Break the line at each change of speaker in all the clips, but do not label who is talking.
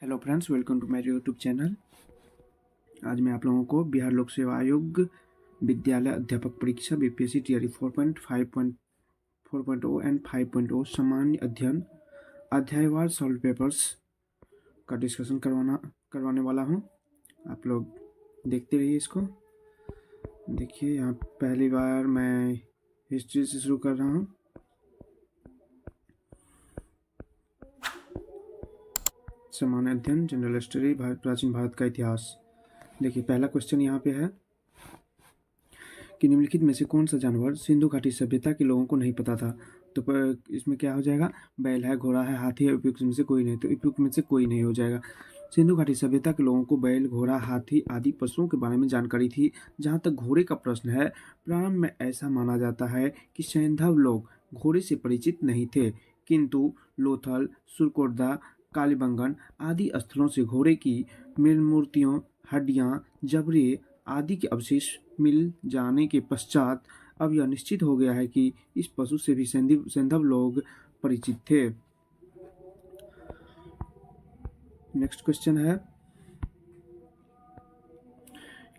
Hello friends, welcome to my YouTube channel. आज मैं आप लोगों को बिहार लोक सेवा आयोग विद्यालय अध्यापक परीक्षा बीपीएससी टीआरई 4.5.4.0 एंड 5.0 सामान्य अध्ययन अध्यायवार सॉल्व पेपर्स का डिस्कशन करवाने वाला हूं। आप लोग देखते रहिए इसको। देखिए, यहाँ पहली बार मैं हिस्ट्री से शुरू कर रहा हूँ। सामान्य अध्ययन, जनरल हिस्ट्री, प्राचीन भारत का इतिहास। देखिए, पहला क्वेश्चन यहाँ पे है कि निम्नलिखित में से कौन सा जानवर सिंधु घाटी सभ्यता के लोगों को नहीं पता था। तो इसमें क्या हो जाएगा? बैल है, घोड़ा है, हाथी है, उपयुक्त में से कोई नहीं। तो उपयुक्त में से कोई नहीं हो जाएगा। सिंधु घाटी सभ्यता के लोगों को बैल, घोड़ा, हाथी आदि पशुओं के बारे में जानकारी थी। जहाँ तक घोड़े का प्रश्न है, प्रारंभ में ऐसा माना जाता है कि सैंधव लोग घोड़े से परिचित नहीं थे, किंतु लोथल, सुरकोटदा, कालीबंगन आदि स्थलों से घोड़े की मूर्तियों, हड्डियाँ, जबड़े आदि के अवशेष मिल जाने के पश्चात अब यह निश्चित हो गया है कि इस पशु से भी सैंधव लोग परिचित थे। नेक्स्ट क्वेश्चन है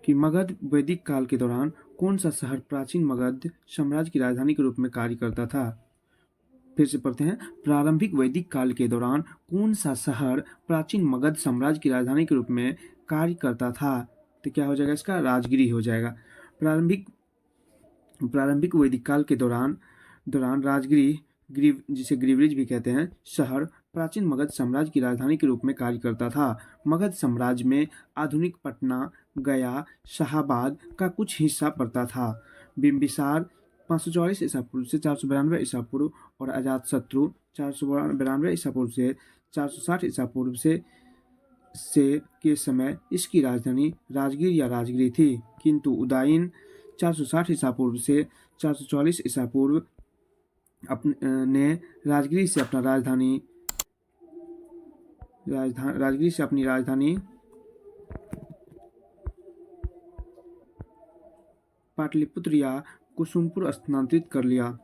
कि मगध वैदिक काल के दौरान कौन सा शहर प्राचीन मगध साम्राज्य की राजधानी के रूप में कार्य करता था। फिर से पढ़ते हैं। प्रारंभिक वैदिक काल के दौरान कौन सा शहर प्राचीन मगध साम्राज्य की राजधानी के रूप में कार्य करता था। तो क्या हो जाएगा? इसका राजगिरी हो जाएगा। प्रारंभिक वैदिक काल के दौरान राजगिरी, जिसे ग्रीवरिज भी कहते हैं, शहर प्राचीन मगध साम्राज्य की राजधानी के रूप में कार्य करता था। मगध साम्राज्य में आधुनिक पटना, गया, शाहाबाद का कुछ हिस्सा पड़ता था। बिंबिसार 544 ईसा पूर्व से 492 ईसा पूर्व और अजातशत्रु 492 ईसा पूर्व से 460 ईसा पूर्व से के समय इसकी राजधानी राजगीर या राजगिरी थी, किंतु उदयन 460 ईसा पूर्व से 444 ईसा पूर्व ने राजगिरी से अपनी राजधानी पाटलिपुत्र या कुसुमपुर स्थानांतरित कर लिया।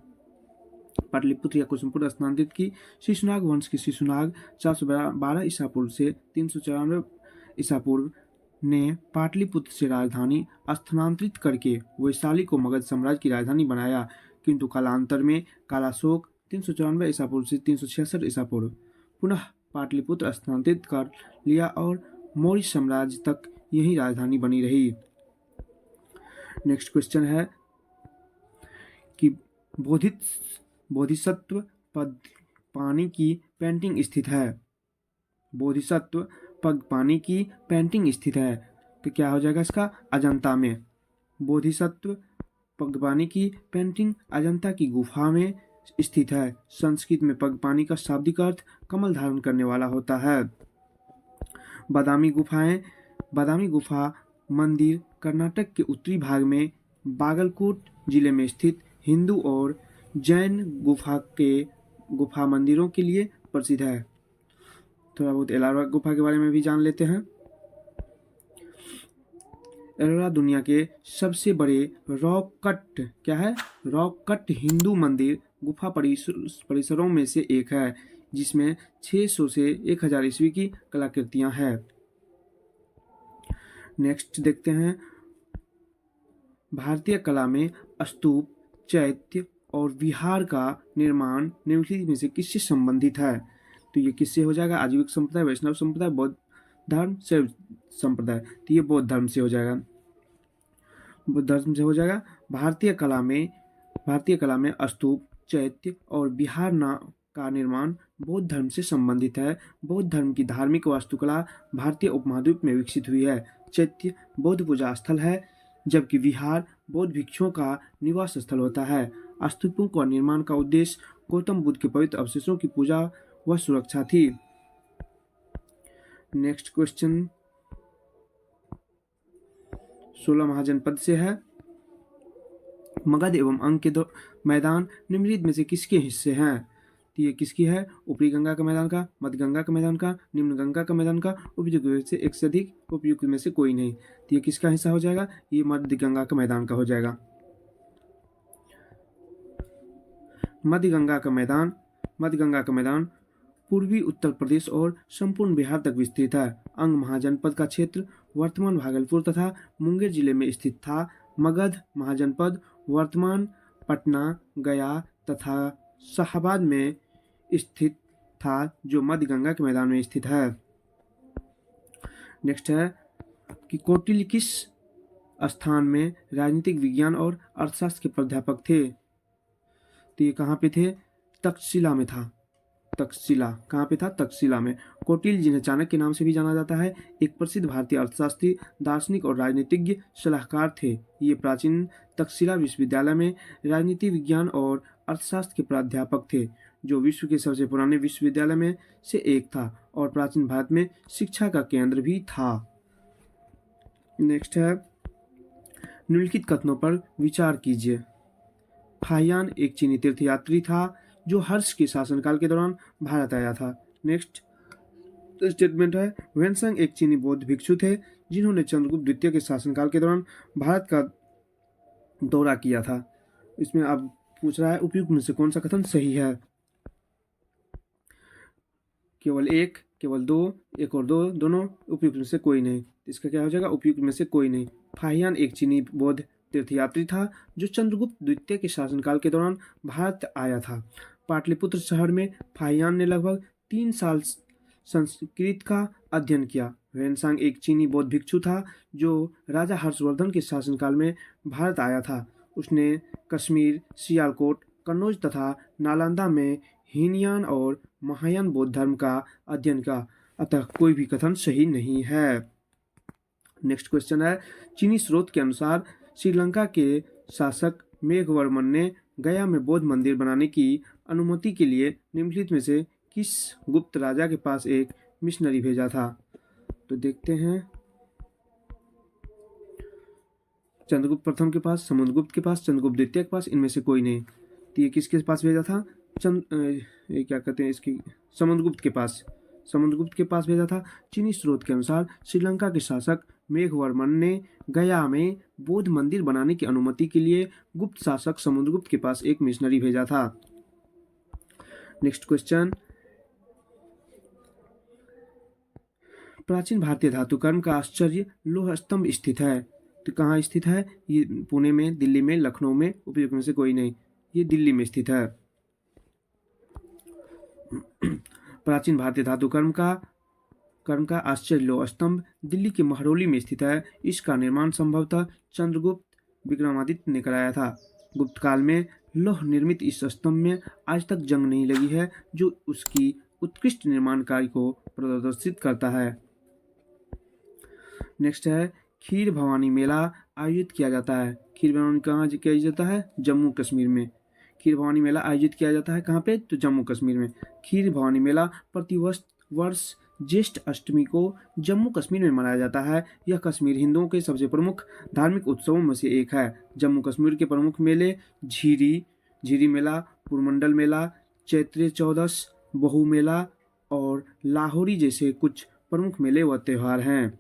की। शिशुनाग वंश के शिशुनाग 412 ईसा पूर्व से 394 ईसा पूर्व ने पाटलिपुत्र से राजधानी स्थानांतरित करके वैशाली को मगध साम्राज्य की राजधानी बनाया, किंतु कालांतर में कालाशोक 394 ईसा पूर्व से 366 ईसा पूर्व पुनः पाटलिपुत्र स्थानांतरित कर लिया और मौर्य साम्राज्य तक यही राजधानी बनी रही। नेक्स्ट क्वेश्चन है कि बोधिसत्व पग पानी की पेंटिंग स्थित है। बोधिसत्व पग पानी की पेंटिंग स्थित है। तो क्या हो जाएगा इसका? अजंता में। बोधिसत्व पगपानी की पेंटिंग अजंता की गुफा में स्थित है। संस्कृत में पगपानी का शाब्दिक अर्थ कमल धारण करने वाला होता है। बादामी गुफा मंदिर कर्नाटक के उत्तरी भाग में बागलकोट जिले में स्थित हिंदू और जैन गुफा मंदिरों के लिए प्रसिद्ध है। थोड़ा बहुत एलोरा गुफा के बारे में भी जान लेते हैं। एलोरा दुनिया के सबसे बड़े रॉक कट हिंदू मंदिर गुफा परिसरों में से एक है, जिसमें 600 से 1000 ईस्वी की कलाकृतियां हैं। नेक्स्ट देखते हैं। भारतीय कला में स्तूप, चैत्य और विहार का निर्माण निम्नलिखित में से किससे संबंधित है। तो ये किससे हो जाएगा? आजीविक संप्रदाय, वैष्णव संप्रदाय, बौद्ध धर्म, शैव संप्रदाय। तो ये बौद्ध धर्म से हो जाएगा। भारतीय कला में स्तूप, चैत्य और विहार का निर्माण बौद्ध धर्म से संबंधित है। बौद्ध धर्म की धार्मिक वास्तुकला भारतीय उपमहाद्वीप में विकसित हुई है। चैत्य बौद्ध पूजा स्थल है, जबकि विहार बौद्ध भिक्षुओं का निवास स्थल होता है। स्तूपों का निर्माण का उद्देश्य गौतम बुद्ध के पवित्र अवशेषों की पूजा व सुरक्षा थी। नेक्स्ट क्वेश्चन 16 महाजनपद से है। मगध एवं अंग के मैदान निम्नलिखित में से किसके हिस्से हैं। तो ये किसकी है? ऊपरी गंगा का मैदान का, मध्य गंगा का मैदान का, निम्न गंगा का मैदान का, उपयुक्त में से एक से अधिक, उपयुक्त में से कोई नहीं। तो ये किसका हिस्सा हो जाएगा? ये मध्य गंगा का मैदान का हो जाएगा। मध्य गंगा का मैदान पूर्वी उत्तर प्रदेश और संपूर्ण बिहार तक विस्तृत है। अंग महाजनपद का क्षेत्र वर्तमान भागलपुर तथा मुंगेर जिले में स्थित था। मगध महाजनपद वर्तमान पटना, गया तथा शाहाबाद में स्थित था, जो मध्य गंगा के मैदान में स्थित है। नेक्स्ट है कि कौटिल्य किस स्थान में राजनीतिक विज्ञान और अर्थशास्त्र के प्राध्यापक थे? तो ये कहाँ पे थे? तक्षशिला में था। तक्षशिला कहाँ पे था? तक्षशिला में। कौटिल्य, जिन्हें चाणक्य के नाम से भी जाना जाता है, एक प्रसिद्ध भारतीय अर्थशास्त्री, दार्शनिक और राजनीतिज्ञ सलाहकार थे। ये प्राचीन तक्षशिला विश्वविद्यालय में राजनीति विज्ञान और अर्थशास्त्र के प्राध्यापक थे, जो विश्व के सबसे पुराने विश्वविद्यालय में से एक था और प्राचीन भारत में शिक्षा का केंद्र भी था। नेक्स्ट है, निम्नलिखित कथनों पर विचार कीजिए। फाहियान एक चीनी तीर्थयात्री था जो हर्ष के शासनकाल के दौरान भारत आया था। नेक्स्ट स्टेटमेंट है, ह्वेनसांग एक चीनी बौद्ध भिक्षु थे जिन्होंने चंद्रगुप्त द्वितीय के शासनकाल के दौरान भारत का दौरा किया था। इसमें अब पूछ रहा है उपयुक्त में से कौन सा कथन सही है? केवल एक, केवल दो, एक और दो, दोनों उपयुक्त में से कोई नहीं। इसका क्या हो जाएगा? उपयुक्त में से कोई नहीं। फाहियान एक चीनी बौद्ध तीर्थयात्री था जो चंद्रगुप्त द्वितीय के शासनकाल के दौरान भारत आया था। पाटलिपुत्र शहर में फाहियान ने लगभग 3 साल संस्कृत का अध्ययन किया। ह्वेनसांग एक चीनी बौद्ध भिक्षु था जो राजा हर्षवर्धन के शासनकाल में भारत आया था। उसने कश्मीर, सियालकोट, कन्नौज तथा नालंदा में हीनयान और महायान बौद्ध धर्म का अध्ययन किया। अतः कोई भी कथन सही नहीं है। नेक्स्ट क्वेश्चन है, चीनी स्रोत के अनुसार श्रीलंका के शासक मेघवर्मन ने गया में बौद्ध मंदिर बनाने की अनुमति के लिए निम्नलिखित में से किस गुप्त राजा के पास एक मिशनरी भेजा था? तो देखते हैं, चंद्रगुप्त प्रथम के पास, समुद्रगुप्त के पास, चंद्रगुप्त द्वितीय के पास, इनमें से कोई नहीं। तो ये किसके पास भेजा था? ये क्या कहते हैं इसकी, समुद्रगुप्त के पास। समुद्रगुप्त के पास भेजा था। चीनी स्रोत के अनुसार श्रीलंका के शासक मेघवर्मन ने गया में बौद्ध मंदिर बनाने की अनुमति के लिए गुप्त शासक समुद्रगुप्त के पास एक मिशनरी भेजा था। नेक्स्ट क्वेश्चन, प्राचीन भारतीय धातुकर्म का आश्चर्य लौह स्तंभ स्थित है। तो कहाँ स्थित है? ये पुणे में, दिल्ली में, लखनऊ में, उपयुक्त में से कोई नहीं। ये दिल्ली में स्थित है। प्राचीन भारतीय धातुकर्म का आश्चर्य लौह स्तंभ दिल्ली के महरौली में स्थित है। इसका निर्माण संभवतः चंद्रगुप्त विक्रमादित्य ने कराया था। गुप्त काल में लौह निर्मित इस स्तंभ में आज तक जंग नहीं लगी है, जो उसकी उत्कृष्ट निर्माण कार्य को प्रदर्शित करता है। नेक्स्ट है, खीर भवानी मेला आयोजित किया जाता है। खीर भवानी कहाँ किया जाता है? जम्मू कश्मीर में। खीर भवानी मेला आयोजित किया जाता है कहाँ पे? तो जम्मू कश्मीर में। खीर भवानी मेला वर्ष ज्येष्ठ अष्टमी को जम्मू कश्मीर में मनाया जाता है। यह कश्मीर हिंदुओं के सबसे प्रमुख धार्मिक उत्सवों में से एक है। जम्मू कश्मीर के प्रमुख मेले झीरी मेला, पुरमंडल मेला, चैत्री चौदस, बहु मेला और लाहौरी जैसे कुछ प्रमुख मेले व त्यौहार हैं।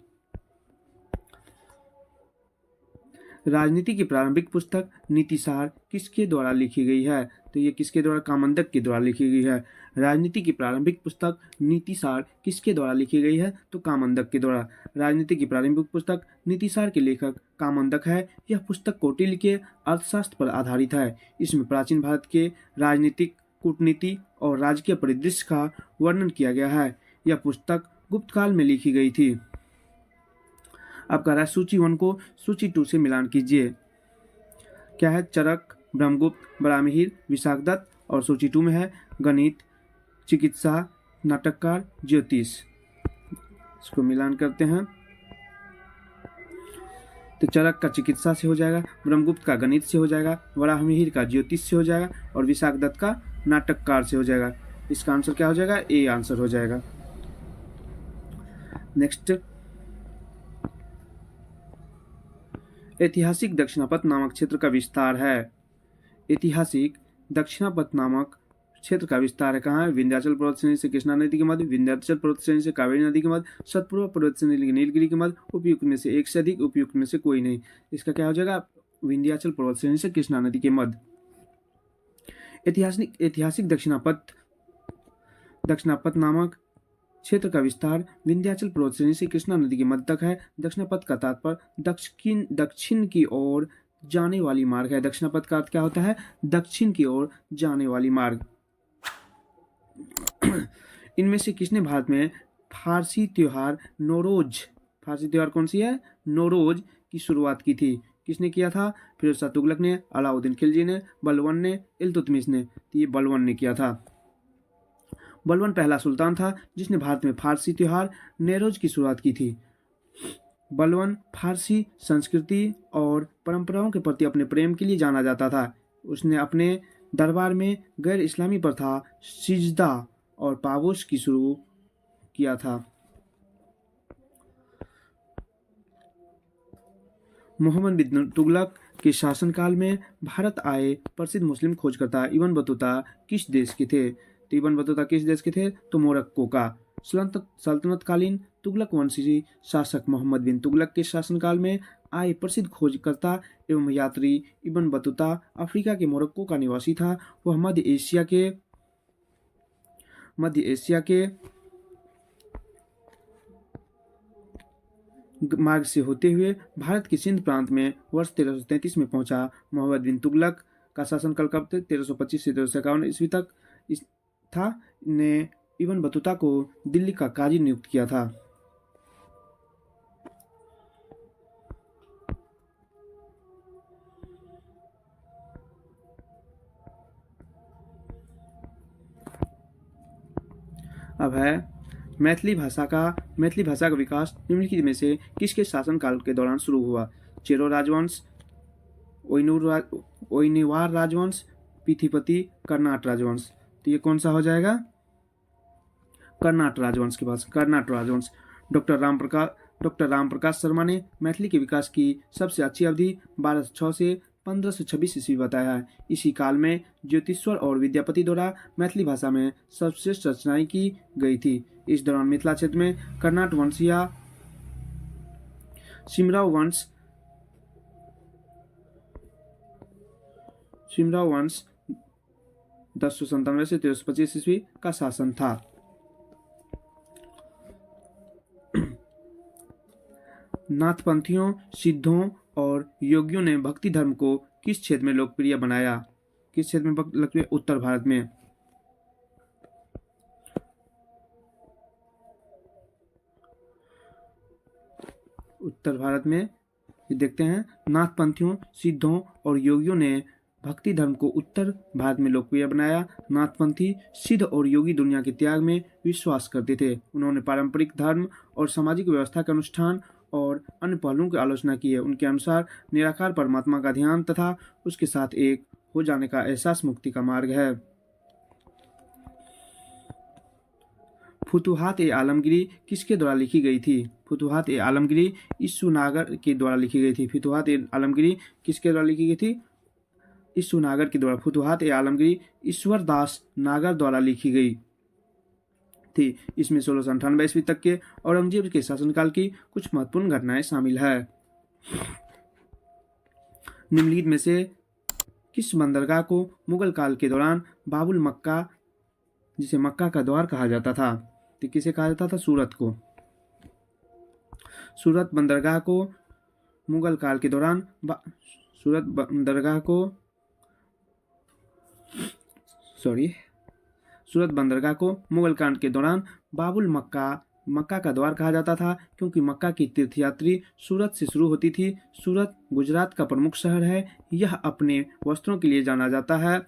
राजनीति की प्रारंभिक पुस्तक नीतिसार किसके द्वारा लिखी गई है? तो ये किसके द्वारा? कामंदक के द्वारा लिखी गई है। राजनीति की प्रारंभिक पुस्तक नीतिसार किसके द्वारा लिखी गई है? तो कामंदक के द्वारा। राजनीति की प्रारंभिक पुस्तक नीतिसार के लेखक कामंदक है। यह पुस्तक कौटिल्य के अर्थशास्त्र पर आधारित है। इसमें प्राचीन भारत के राजनीतिक, कूटनीति और राजकीय परिदृश्य का वर्णन किया गया है। यह पुस्तक गुप्त काल में लिखी गई थी। अब कह रहा है सूची 1 को सूची 2 से मिलान कीजिए। क्या है? चरक, ब्रह्मगुप्त, बराहमिहिर, विशाखदत्त, और सूची 2 में है गणित, चिकित्सा, नाटककार, ज्योतिष। इसको मिलान करते हैं। तो चरक का चिकित्सा से हो जाएगा, ब्रह्मगुप्त का गणित से हो जाएगा, बराहमिहिर का ज्योतिष से हो जाएगा और विशाखदत्त का नाटककार से हो जाएगा। इसका आंसर क्या हो जाएगा? ए आंसर हो जाएगा। नेक्स्ट, ऐतिहासिक दक्षिणापथ नामक क्षेत्र का विस्तार है। ऐतिहासिक दक्षिणापथ नामक क्षेत्र का विस्तार है कहाँ है? विंध्याचल पर्वत श्रेणी से कृष्णा नदी के मध्य, विंध्याचल पर्वत श्रेणी से कावेरी नदी के मध्य, सतपुरा पर्वत श्रेणी से नीलगिरी के मध्य। उपयुक्त में से एक से अधिक, उपयुक्त में से कोई नहीं। इसका क्या हो जाएगा? विंध्याचल पर्वत श्रेणी से कृष्णा नदी के मध्य। ऐतिहासिक दक्षिणापथ नामक क्षेत्र का विस्तार विंध्याचल पर्वत श्रेणी से कृष्णा नदी के मध्य तक है। दक्षिणापथ का तात्पर्य दक्षिण की ओर जाने वाली मार्ग है। दक्षिणापथ का अर्थ क्या होता है? दक्षिण की ओर जाने वाली मार्ग। इनमें से किसने भारत में फारसी त्योहार नौरोज, फारसी त्योहार कौन सी है? नौरोज की शुरुआत की थी? किसने किया था? फिरोज शाह तुगलक ने, अलाउद्दीन खिलजी ने, बलबन ने, इल्तुतमिश ने। तो ये बलबन ने किया था। बलबन पहला सुल्तान था जिसने भारत में फारसी त्योहार नौरोज की शुरुआत की थी। बलबन फारसी संस्कृति और परंपराओं के प्रति अपने प्रेम के लिए जाना जाता था। उसने अपने दरबार में गैर इस्लामी प्रथा सिजदा और पाबोश की शुरू किया था। मोहम्मद बिन तुगलक के शासनकाल में भारत आए प्रसिद्ध मुस्लिम खोजकर्ता इब्न बतूता किस देश के थे? तो इब्न बतूता किस देश के थे? तो मोरक्को का। सल्तनतकालीन तुगलक वंशी शासक मोहम्मद बिन तुगलक के शासनकाल में आए प्रसिद्ध खोजकर्ता एवं यात्री इब्न बतूता अफ्रीका के मोरक्को का निवासी था। वह मध्य एशिया के मार्ग से होते हुए भारत के सिंध प्रांत में वर्ष 1333 में पहुंचा। मोहम्मद बिन तुगलक का शासनकाल कब थे? 1325 से 1351 ईस्वी तक था। ने इब्न बतूता को दिल्ली का काजी नियुक्त किया था। अब है मैथिली भाषा का विकास निम्नलिखित में से किसके शासनकाल के दौरान शुरू हुआ? चेरो राजवंश, ओइनेवार राजवंश, पिथिपति, कर्नाट राजवंश। तो ये कौन सा हो जाएगा? कर्नाट राजवंश के पास। कर्नाट राजवंश। डॉक्टर रामप्रकाश शर्मा ने मैथिली के विकास की सबसे अच्छी अवधि 1206 से 1526 ईस्वी बताया है। इसी काल में ज्योतिश्वर और विद्यापति द्वारा मैथिली भाषा में सर्वश्रेष्ठ रचनाएं की गई थी। इस दौरान मिथिला क्षेत्र में कर्नाट वंश या सिमराव वंश 1097 से 1325 ईस्वी का शासन था। नाथपंथियों, सिद्धों और योगियों ने भक्ति धर्म को किस क्षेत्र में लोकप्रिय बनाया? किस क्षेत्र में लोकप्रिय? उत्तर भारत में। उत्तर भारत में ये देखते हैं। नाथपंथियों, सिद्धों और योगियों ने भक्ति धर्म को उत्तर भारत में लोकप्रिय बनाया। नाथपंथी, सिद्ध और योगी दुनिया के त्याग में विश्वास करते थे। उन्होंने पारंपरिक धर्म और सामाजिक व्यवस्था के अनुष्ठान और अन्य पहलुओं की आलोचना की है। उनके अनुसार निराकार परमात्मा का ध्यान तथा उसके साथ एक हो जाने का एहसास मुक्ति का मार्ग है। फुतुहात ए आलमगीरी किसके द्वारा लिखी गई थी? फुतुहात ए आलमगीरी ईसु नागर के द्वारा लिखी गई थी। फुतुहात ए आलमगीरी किसके द्वारा लिखी गई थी? ईसु नागर के द्वारा। फुतुहात ए आलमगीरी ईश्वर दास नागर द्वारा लिखी गई थी। इसमें 1698 ईस्वी तक के औरंगजेब के शासनकाल की कुछ महत्वपूर्ण घटनाएं शामिल है। निम्नलिखित में से किस बंदरगाह को मुगल काल के दौरान बाबुल मक्का, जिसे मक्का का द्वार कहा जाता था, तो किसे कहा जाता था? सूरत को। सूरत बंदरगाह को मुगल काल के दौरान सूरत बंदरगाह को मुगल काल के दौरान बाबुल मक्का का द्वार कहा जाता था, क्योंकि मक्का की तीर्थयात्री सूरत से शुरू होती थी। सूरत गुजरात का प्रमुख शहर है। यह अपने वस्त्रों के लिए जाना जाता है।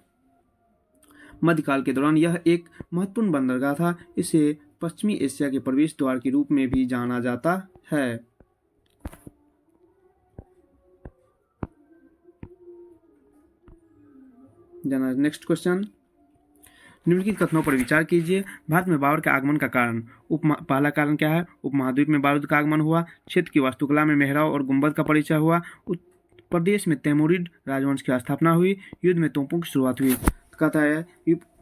मध्यकाल के दौरान यह एक महत्वपूर्ण बंदरगाह था। इसे पश्चिमी एशिया के प्रवेश द्वार के रूप में भी जाना जाता है। नेक्स्ट क्वेश्चन, निम्नलिखित कथनों पर विचार कीजिए। भारत में बाबर के आगमन का कारण। पहला कारण क्या है? उपमहाद्वीप में बारूद का आगमन हुआ। क्षेत्र की वास्तुकला में मेहराब और गुंबद का परिचय हुआ। प्रदेश में तैमूरिड राजवंश की स्थापना हुई। युद्ध में तोपों की शुरुआत हुई। कहता है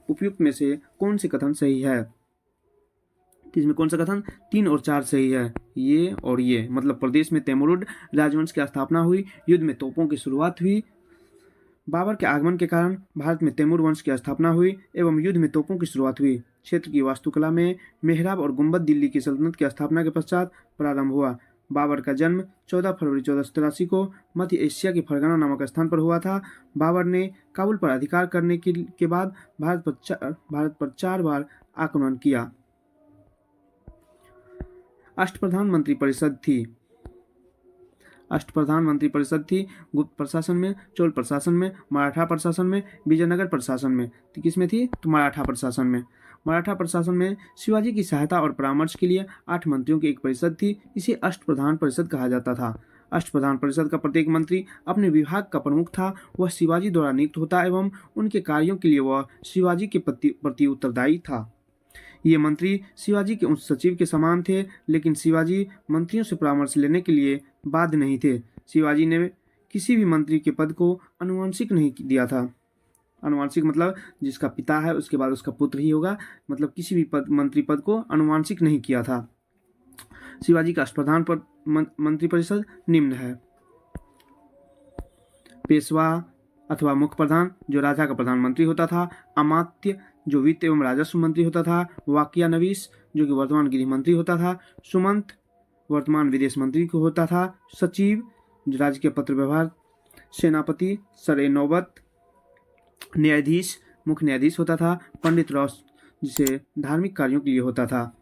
उपयुक्त में से कौन से कथन सही है? इसमें कौन सा कथन? 3 और 4 सही है। ये और ये, मतलब प्रदेश में तैमूरिड राजवंश की स्थापना हुई, युद्ध में तोपों की शुरुआत हुई, बाबर के आगमन के कारण भारत में तैमूर वंश की स्थापना हुई एवं युद्ध में तोपों की शुरुआत हुई। क्षेत्र की वास्तुकला में मेहराब और गुंबद दिल्ली की सल्तनत की स्थापना के पश्चात प्रारंभ हुआ। बाबर का जन्म 14 फरवरी 1483 को मध्य एशिया के फरगना नामक स्थान पर हुआ था। बाबर ने काबुल पर अधिकार करने के बाद भारत पर 4 बार आक्रमण किया। अष्टप्रधान मंत्रिपरिषद थी। अष्टप्रधान मंत्रिपरिषद थी गुप्त प्रशासन में, चोल प्रशासन में, मराठा प्रशासन में, विजयनगर प्रशासन में। तो किस में थी? तो मराठा प्रशासन में। मराठा प्रशासन में शिवाजी की सहायता और परामर्श के लिए 8 मंत्रियों की एक परिषद थी। इसे अष्टप्रधान परिषद कहा जाता था। अष्टप्रधान परिषद का प्रत्येक मंत्री अपने विभाग का प्रमुख था। वह शिवाजी द्वारा नियुक्त होता एवं उनके कार्यों के लिए वह शिवाजी के प्रति उत्तरदायी था। ये मंत्री शिवाजी के उच्च सचिव के समान थे, लेकिन शिवाजी मंत्रियों से परामर्श लेने के लिए बाध्य नहीं थे। शिवाजी ने किसी भी मंत्री के पद को आनुवंशिक नहीं दिया था। आनुवंशिक मतलब जिसका पिता है उसके बाद उसका पुत्र ही होगा, मतलब किसी भी मंत्री पद को आनुवंशिक नहीं किया था। शिवाजी का अष्टप्रधान मंत्रिपरिषद निम्न है। पेशवा अथवा मुख्य प्रधान जो राजा का प्रधानमंत्री होता था, अमात्य जो वित्त एवं राजस्व मंत्री होता था, वाकिया नवीस जो कि वर्तमान गृह मंत्री होता था, सुमंत वर्तमान विदेश मंत्री को होता था, सचिव जो राज्य के पत्र व्यवहार, सेनापति सर ए नौबत, न्यायाधीश मुख्य न्यायाधीश होता था, पंडित रॉस जिसे धार्मिक कार्यों के लिए होता था।